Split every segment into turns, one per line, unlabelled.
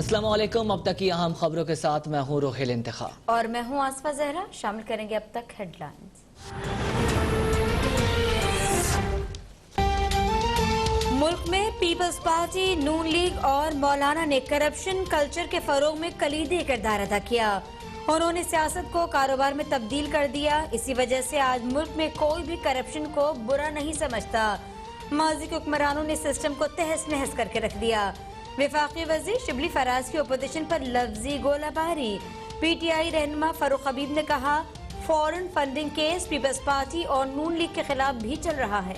अस्सलामु अलैकुम। अब तक की अहम खबरों के साथ मैं हूँ रोहिल इंतखा
और मैं हूँ आसफा जहरा। शामिल करेंगे अब तक हेडलाइंस। मुल्क में पीपल्स पार्टी, नून लीग और मौलाना ने करप्शन कल्चर के फरोग में कलीदी किरदार अदा किया। उन्होंने सियासत को कारोबार में तब्दील कर दिया। इसी वजह से आज मुल्क में कोई भी करप्शन को बुरा नहीं समझता। माजी के हुक्मरानों ने सिस्टम को तहस नहस करके रख दिया। वफाकी वजीर शिबली फराज की अपोजिशन पर लफ्जी गोलाबारी। PTI रहनुमा फारूक हबीब ने कहा, foreign funding case Peoples Party और नून लीग के खिलाफ भी चल रहा है।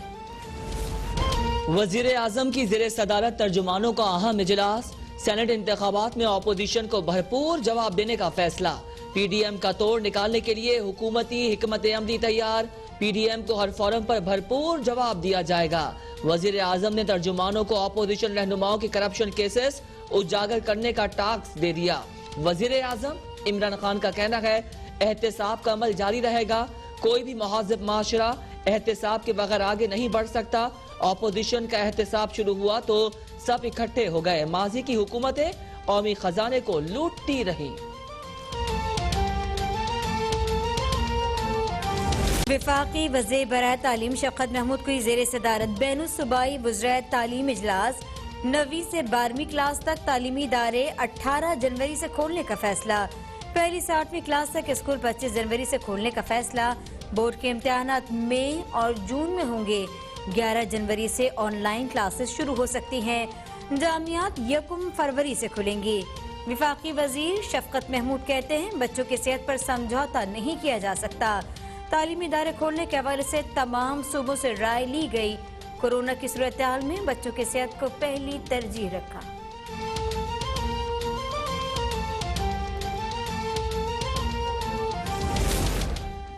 वजीर आजम की ज़ेरे सदारत तर्जुमानों का अहम इजलास। सेनेट इंतखाबात में अपोजिशन को भरपूर जवाब देने का फैसला। PDM का तोड़ निकालने के लिए हुकूमती हिकमत अमली तैयार। PDM को हर फोरम पर भरपूर जवाब दिया जाएगा। वजीर आजम ने तर्जुमानों को अपोजिशन रहनुमाओं के करप्शन केसेस उजागर करने का टास्क दे दिया। वजीर आजम इमरान खान का कहना है, एहतसाब का अमल जारी रहेगा। कोई भी मुहाजिब माशरा एहतसाब के बगैर आगे नहीं बढ़ सकता। अपोजिशन का एहतसाब शुरू हुआ तो सब इकट्ठे हो गए। माजी की हुकूमतें कौमी खजाने को लूटती रही।
वफाकी वज़ीर बराए तालीम शफ़क़त महमूद की ज़ेर सदारत बैनुल सूबाई वज़राए तालीम इजलास। 9वीं से 12वीं क्लास तक तालीमी इदारे 18 जनवरी से खोलने का फैसला। पहली से 8वीं क्लास तक स्कूल 25 जनवरी से खोलने का फैसला। बोर्ड के इम्तिहानात मई और जून में होंगे। 11 जनवरी से ऑनलाइन क्लासेस शुरू हो सकती हैं। जामियात 1 फरवरी से खुलेंगी। वफाकी वजीर शफ़क़त महमूद कहते हैं, बच्चों की सेहत पर समझौता नहीं किया जा सकता। तालीमी इदारे खोलने के हवाले से तमाम सूबों से राय ली गई। कोरोना की सूरत हाल में बच्चों की सेहत को पहली तरजीह रखा।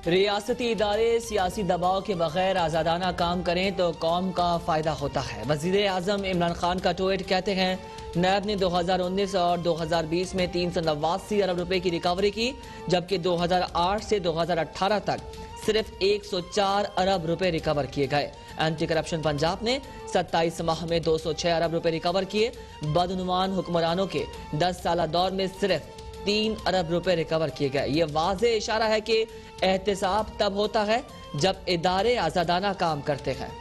रियासती इदारे सियासी दबाव के बगैर आज़ादाना काम करें तो कौम का फायदा होता है। वजीर आजम इमरान खान का ट्वीट कहते हैं, नैब ने 2019 और 2020 में 389 अरब रुपए की रिकवरी की, जबकि 2008 से 2018 तक सिर्फ 104 अरब रुपए रिकवर किए गए। एंटी करप्शन पंजाब ने 27 माह में 206 अरब रुपए रिकवर किए। बदनुमान हुक्मरानों के 10 साल दौर में सिर्फ 3 अरब रुपए रिकवर किए गए। ये वाज़े इशारा है कि एहतसाब तब होता है जब इदारे आज़ादाना काम करते हैं।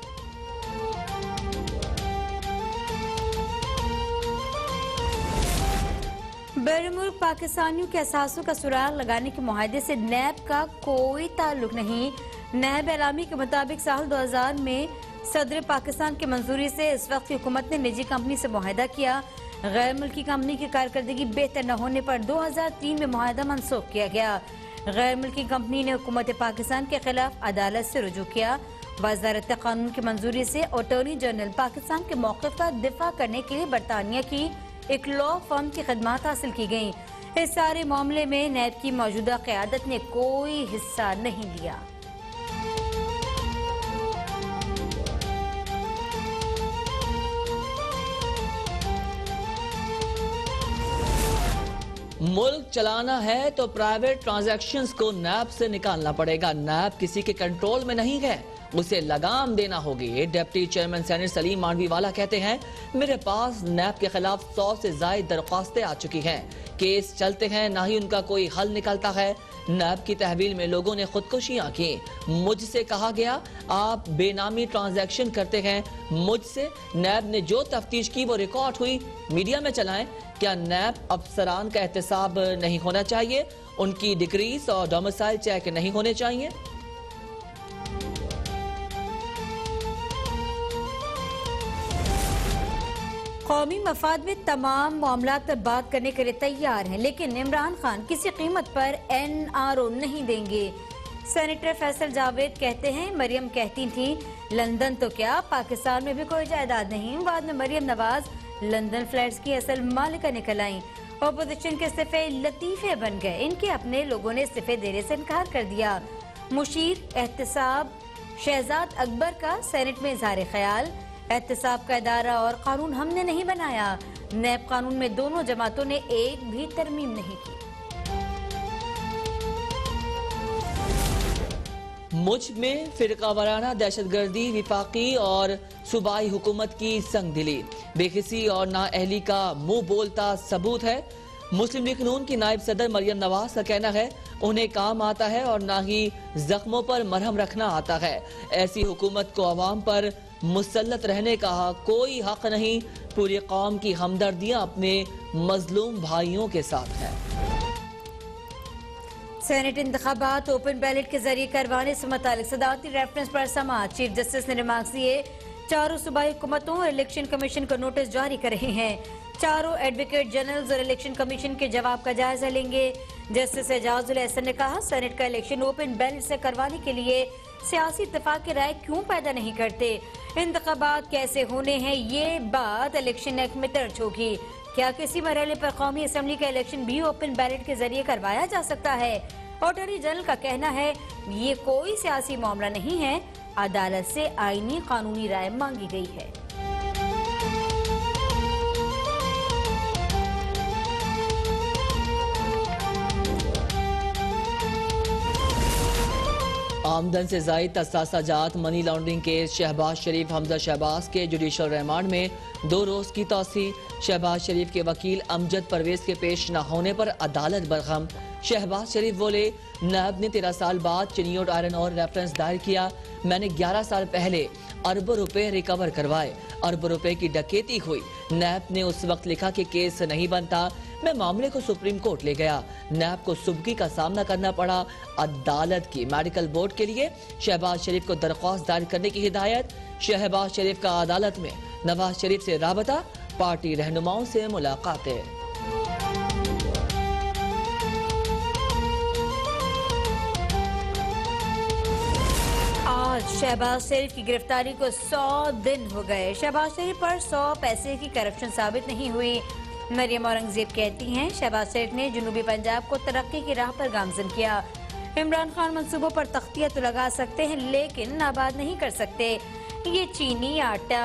बैरुमुल्क पाकिस्तानियों के असासों का सुराग लगाने के मुआहदे से नैब का कोई ताल्लुक नहीं। नैब एलामी के मुताबिक साल 2000 में सदर पाकिस्तान की मंजूरी से इस वक्त की हुकूमत ने निजी कंपनी से मुआहदा किया। गैर मुल्की कंपनी की कारकर्दगी बेहतर न होने पर 2003 में मुआहदा मनसूख किया गया। गैर मुल्की कंपनी ने हुकूमत पाकिस्तान के खिलाफ अदालत से रुजू किया। वज़ारत कानून की मंजूरी से अटॉर्नी जनरल पाकिस्तान के मौक़िफ़ का दिफा करने के लिए बरतानिया की एक लॉ फर्म की खदमात हासिल की गई। इस सारे मामले में नैब की मौजूदा क़यादत ने कोई हिस्सा नहीं लिया।
मुल्क चलाना है तो प्राइवेट ट्रांजैक्शंस को नैब से निकालना पड़ेगा। नैब किसी के कंट्रोल में नहीं है, उसे लगाम देना होगी। Deputy chairman senate Saleem Mandviwalla कहते हैं, मेरे पास नैब के खिलाफ 100 से ज्यादा दरख्वास्तें आ चुकी हैं। केस चलते हैं, ना ही उनका कोई हल निकलता है। नैब की तहवील में लोगों ने खुदकुशियां की। मुझसे कहा गया आप बेनामी ट्रांजैक्शन करते हैं। मुझसे नैब ने जो तफ्तीश की वो रिकॉर्ड हुई, मीडिया में चलाएं। क्या नैब अफसरान का एहतसाब नहीं होना चाहिए? उनकी डिग्रीज और डोमिसाइल चेक नहीं होने चाहिए?
कौमी मफाद में तमाम मामलात पर बात करने के लिए तैयार हैं, लेकिन इमरान खान किसी कीमत पर NRO नहीं देंगे। सेनेटर फैसल जावेद कहते हैं, मरियम कहती थी लंदन तो क्या पाकिस्तान में भी कोई जायदाद नहीं। बाद में मरियम नवाज लंदन फ्लैट्स की असल मालिका निकल आई। अपोजिशन के इस्तीफे लतीफे बन गए। इनके अपने लोगों ने इस्तीफे देने से इनकार कर दिया। मुशीर एहतसाब शहजाद अकबर का सेनेट में इजहार ख्याल, एहतसाब का इदारा और कानून हमने नहीं बनाया। नैब कानून में दोनों जमातों ने एक भी तरमीम नहीं की।
मुझ में फिरका वाराना दहशतगर्दी, विफाकी और सूबाई हुकूमत की संग दिली, बेखसी और नाअहली का मुंह बोलता सबूत है। मुस्लिम लीग नून की नायब सदर मरियम नवाज का कहना है उन्हें काम आता है और ना ही जख्मों पर मरहम रखना आता है। ऐसी हुकूमत को अवाम पर मुसल्लत रहने का कोई हक नहीं। पूरी कौम की हमदर्दियां अपने मजलूम भाइयों के साथ है।
सेनेट इंतखाबात ओपन बैलेट के जरिए करवाने से मुतालिक सदारती रेफरेंस पर समाअत। चीफ जस्टिस ने रिमार्क्स दिए, चारों सूबाई हुकूमतों और इलेक्शन कमीशन को नोटिस जारी कर रहे हैं। चारों एडवोकेट जनरल्स और इलेक्शन कमीशन के जवाब का जायजा लेंगे। जस्टिस एजाजुल एहसन ने कहा, सेनेट का इलेक्शन ओपन बैलेट से करवाने के लिए सियासी इत्तेफाक की राय क्यों पैदा नहीं करते? इंतखाबात कैसे होने हैं, ये बात इलेक्शन एक्ट में दर्ज होगी। क्या किसी मरहले पर कौमी असम्बली का इलेक्शन भी ओपन बैलेट के जरिए करवाया जा सकता है? अटॉर्नी जनरल का कहना है ये कोई सियासी मामला नहीं है, अदालत से आईनी कानूनी राय मांगी गई है।
आमदन से जायद तसासा जात मनी लॉन्ड्रिंग केस शहबाज शरीफ हमजा शहबाज के जुडिशल रिमांड में 2 रोज की तौसी। शहबाज शरीफ के वकील अमजद परवेज के पेश न होने पर अदालत बरहम। शहबाज शरीफ बोले, नैब ने 13 साल बाद चिनियोट आयरन और रेफरेंस दायर किया। मैंने 11 साल पहले अरबों रुपए रिकवर करवाए, अरबों रुपए की डकैती हुई। नैब ने उस वक्त लिखा कि केस नहीं बनता। मैं मामले को सुप्रीम कोर्ट ले गया। नैब को सुबकी का सामना करना पड़ा। अदालत की मेडिकल बोर्ड के लिए शहबाज शरीफ को दरख्वास्त दायर करने की हिदायत। शहबाज शरीफ का अदालत में नवाज शरीफ से राबता, पार्टी रहनुमाओं से मुलाकातें।
आज शहबाज शरीफ की गिरफ्तारी को 100 दिन हो गए। शहबाज शरीफ पर 100 पैसे की करप्शन साबित नहीं हुई। मरियम औरंगजेब कहती हैं, शहबाज शरीफ ने जनूबी पंजाब को तरक्की की राह पर गामजन किया। इमरान खान मंसूबों पर तख्तियां तो लगा सकते हैं लेकिन आबाद नहीं कर सकते। ये चीनी, आटा,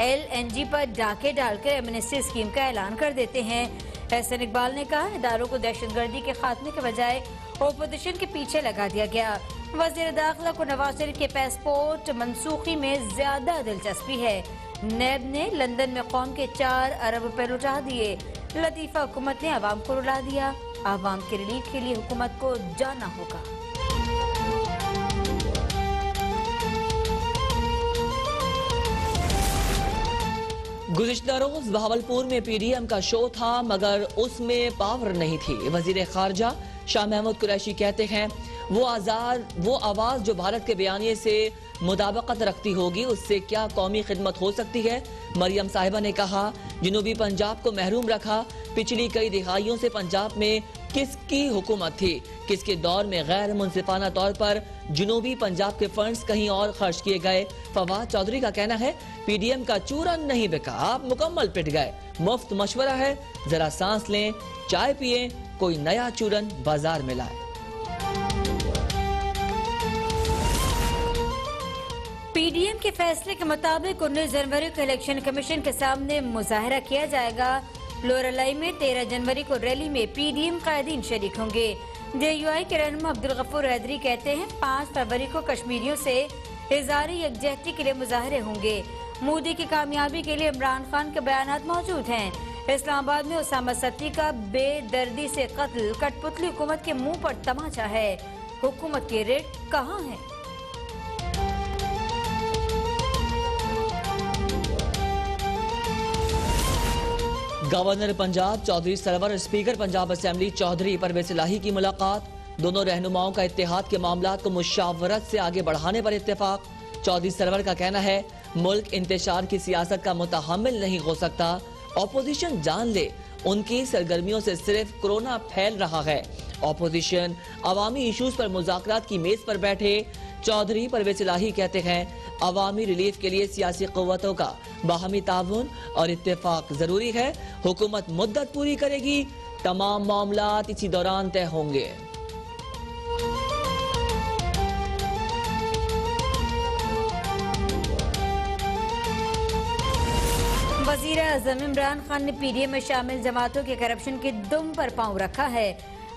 LNG पर डाके डालकर एमनेस्टी स्कीम का ऐलान कर देते हैं। एहसन इकबाल ने कहा, इदारों को दहशतगर्दी के खात्मे के बजाय ओपोजिशन के पीछे लगा दिया गया। वज़ीर दाखिला को नवाज शरीफ के पासपोर्ट मनसूखी में ज्यादा दिलचस्पी है। नैब ने लंदन में कौम के 4 अरब रुपए लुटा दिए। लतीफा हुकूमत ने आवाम को रुला दिया। आवाम के रिलीफ के लिए हुकूमत को जाना होगा।
गुज़िश्ता रोज बहावलपुर में PDM का शो था मगर उसमें पावर नहीं थी। वजीर खारजा शाह महमूद कुरैशी कहते हैं, वो आवाज जो भारत के बयानिए से मुताबिकत रखती होगी उससे क्या कौमी खिदमत हो सकती है। मरियम साहिबा ने कहा, जनूबी पंजाब को महरूम रखा। पिछली कई दिहाइयों से पंजाब में किसकी हुकूमत थी? किसके दौर में गैर मुनसिफाना तौर पर जनूबी पंजाब के फंड्स कहीं और खर्च किए गए? फवाद चौधरी का कहना है, PDM का चूरन नहीं बिका, आप मुकम्मल पिट गए। मुफ्त मशवरा है, जरा सांस लें, चाय पिए, कोई नया चूरन बाजार में लाए।
PDM के फैसले के मुताबिक 19 जनवरी को इलेक्शन कमीशन के सामने मुजाहरा किया जाएगा। लोरलाई में 13 जनवरी को रैली में PDM कायदीन शरीक होंगे। JUI के रहनुमा अब्दुल गफूर हैदरी कहते हैं, 5 फरवरी को कश्मीरियों से इज़हारी यकजहती के लिए मुजाहरे होंगे। मोदी की कामयाबी के लिए इमरान खान के बयानात मौजूद हैं। इस्लामाबाद में उसामा सत्ती का बेदर्दी से कत्ल कठपुतली हुकूमत के मुंह पर तमाचा है। हुकूमत की रेट कहाँ है?
गवर्नर पंजाब चौधरी सरवर और स्पीकर पंजाब असेंबली चौधरी परवेज इलाही की मुलाकात। दोनों रहनुमाओं का इत्तेहाद के मामलात को मुशावरत से आगे बढ़ाने पर इत्तेफाक। चौधरी सरवर का कहना है, मुल्क इंतशार की सियासत का मुतहम्मिल नहीं हो सकता। ऑपोजिशन जान ले, उनकी सरगर्मियों से सिर्फ कोरोना फैल रहा है। ऑपोजिशन अवामी इशूज पर मुज़ाकरात की मेज पर बैठे। चौधरी परवेज इलाही कहते हैं, अवामी रिलीफ के लिए सियासी क़ुव्वतों का बाहमी ताउन और इत्तेफाक जरूरी है। हुकूमत मुद्दत पूरी करेगी, तमाम मामलात इसी दौरान तय होंगे।
वज़ीर आज़म इमरान खान ने PDM में शामिल जमातों के करप्शन की दुम पर पांव रखा है।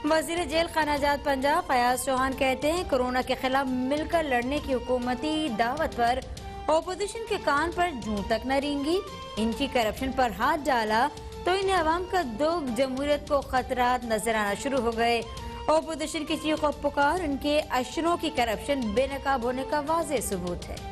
वजीर जेल खानाजात पंजाब फयाज चौहान कहते हैं कोरोना के खिलाफ मिलकर लड़ने की हुकूमती दावत पर ओपोजिशन के कान पर जूं तक न रेंगी। इनकी करप्शन पर हाथ डाला तो इन्हें अवाम का दुख जमहूरियत को खतरात नजर आना शुरू हो गए। ओपोजिशन की चीख और पुकार उनके अशरों की करप्शन बेनकाब होने का वाज़ेह सबूत है।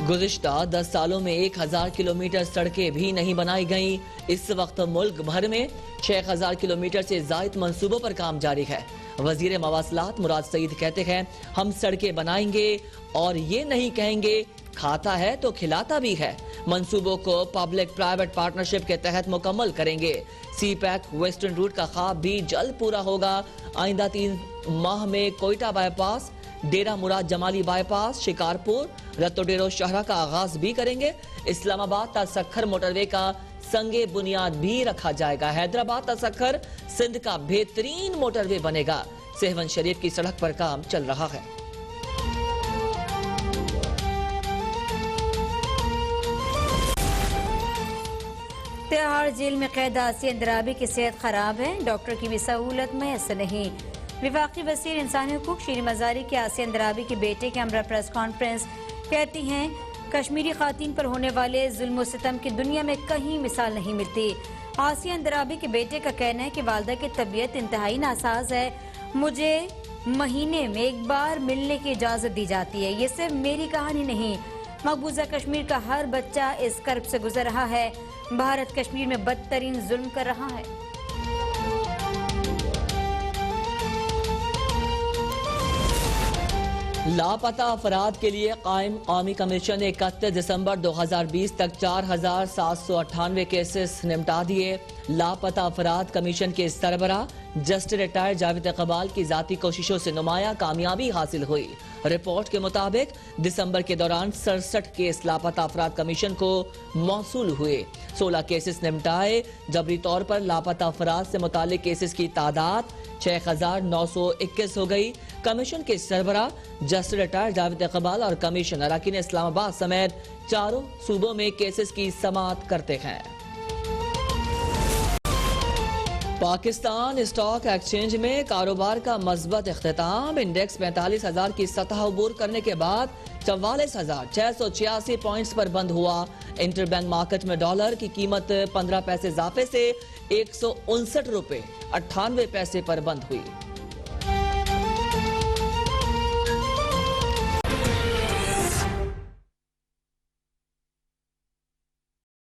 गुज़िश्ता 10 सालों में 1000 किलोमीटर सड़कें भी नहीं बनाई गईं। इस वक्त मुल्क भर में 6000 किलोमीटर से ज़ायद मंसूबों पर काम जारी है। वजीर मवासलात मुराद सईद कहते हैं हम सड़कें बनाएंगे और ये नहीं कहेंगे खाता है तो खिलाता भी है। मंसूबों को पब्लिक प्राइवेट पार्टनरशिप के तहत मुकम्मल करेंगे। सी पैक वेस्टर्न रूट का ख्वाब भी जल्द पूरा होगा। आइंदा 3 माह में कोयटा बाईपास, डेरा मुराद जमाली बाईपास, शिकारपुर, रत्तोडेरो शहरा का आगाज भी करेंगे। इस्लामाबाद ता सखर मोटरवे का संगे बुनियाद भी रखा जाएगा। हैदराबाद ता सखर सिंध का बेहतरीन मोटरवे बनेगा। सेहवन शरीफ की सड़क पर काम चल रहा है।
तिहाड़ जेल में कैद आसिया अंद्राबी की सेहत खराब है, डॉक्टर की भी सहूलत मैसर नहीं। विफाकी वज़ीर इंसानी हुकूक शीरी मज़ारी के आसिया अंद्राबी के बेटे के हमरा प्रेस कॉन्फ्रेंस कहती हैं कश्मीरी खातीन पर होने वाले जुल्म सितम की दुनिया में कहीं मिसाल नहीं मिलती। आसिया अंद्राबी के बेटे का कहना है कि वालदा की तबीयत इंतहाई नासाज है, मुझे महीने में एक बार मिलने की इजाजत दी जाती है। ये सिर्फ मेरी कहानी नहीं, मकबूजा कश्मीर का हर बच्चा इस कर्ब से गुजर रहा है। भारत कश्मीर में बदतरीन जुल्म कर रहा है।
लापता अफराद के लिए कायम कौमी कमीशन ने 31 दिसंबर 2020 तक 4798 केसेस निपटा दिए। लापता अफराद कमीशन के सरबरा जस्टिस रिटायर्ड जावेद इकबाल की जाती कोशिशों से नुमाया कामयाबी हासिल हुई। रिपोर्ट के मुताबिक दिसंबर के दौरान 67 केस लापता अफराद कमीशन को मौसूल हुए। 16 केसेस निपटाए। जबरी तौर पर लापता अफराद से मुतालिक केसेस की तादाद 6921 हो गई। कमीशन के सरबरा जस्टिस रिटायर्ड जावेद इकबाल और कमीशन अराकीन इस्लामाबाद समेत चारों सूबों में केसेस की समाअत करते हैं। पाकिस्तान स्टॉक एक्सचेंज में कारोबार का मज़बूत इख्तिताम। इंडेक्स 45,000 की सतह अबूर करने के बाद 44,686 पॉइंट्स पर बंद हुआ। इंटरबैंक मार्केट में डॉलर की कीमत 15 पैसे इजाफे से 159 रुपए 98 पैसे पर बंद हुई।